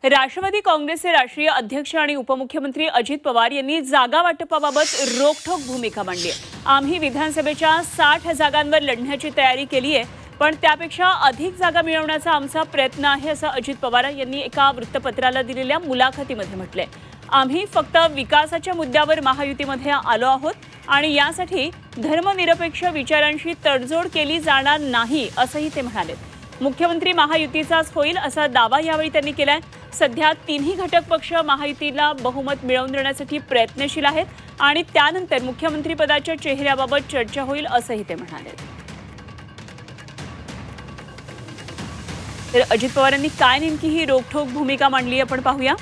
राष्ट्रवादी काँग्रेसचे राष्ट्रीय अध्यक्ष आणि उपमुख्यमंत्री अजित पवार यांनी जागा वाटपाबाबत रोखठोक भूमिका मांडली आहे। आम्ही विधानसभेच्या 60 जागांवर लढण्याची तयारी केली आहे, पण त्यापेक्षा अधिक जागा मिळवण्याचा आमचा प्रयत्न आहे, असं अजित पवार यांनी एका वृत्तपत्राला दिलेल्या मुलाखतीमध्ये म्हटलंय। आम्ही फक्त विकासाच्या मुद्द्यावर महायुतीमध्ये आलो आहोत आणि यासाठी धर्मनिरपेक्ष विचारांशी तडजोड केली जाणार नाही, असंही ते म्हणाले। मुख्यमंत्री महायुतीचाच होईल असा दावा यावेळी त्यांनी केलाय। सध्या तिन्ही घटक पक्ष महायुतीला बहुमत मिळवून देण्यासाठी प्रयत्नशील आहेत आणि त्यानंतर मुख्यमंत्री पदाच्या चेहऱ्याबाबत चर्चा होईल, असंही ते म्हणाले। तर अजित पवार यांनी काय नेमकी ही रोखठोक भूमिका मांडली आपण पाहूया।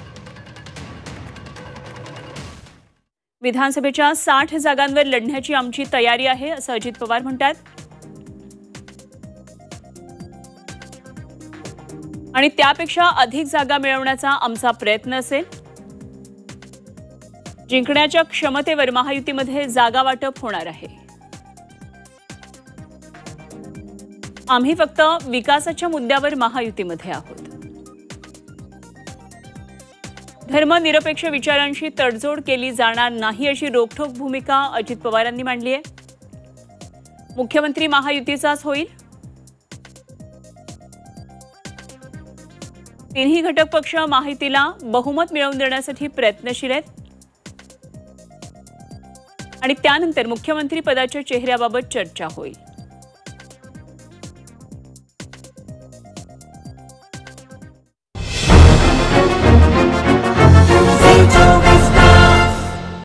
विधानसभेच्या 60 जागांवर लढण्याची आमची तयारी आहे, असं अजित पवार म्हणतात। आणि त्यापेक्षा अधिक जागा मिळवण्याचा आमचा प्रयत्न असेल। जिंकण्याच्या क्षमतेवर महायुतीमध्ये जागा वाटप होणार आहे। आम्ही फक्त विकासाच्या मुद्द्यावर महायुतीमध्ये आहोत। धर्मनिरपेक्ष विचारांशी तडजोड केली जाणार नाही, अशी रोखठोक भूमिका अजित पवारांनी मांडली आहे। मुख्यमंत्री महायुतीचाच होईल। तिन्ही घटक पक्ष महायुतीला बहुमत मिळवून देण्यासाठी प्रयत्नशील आहेत आणि त्यानंतर मुख्यमंत्री पदाच्या चेहऱ्याबाबत चर्चा होईल।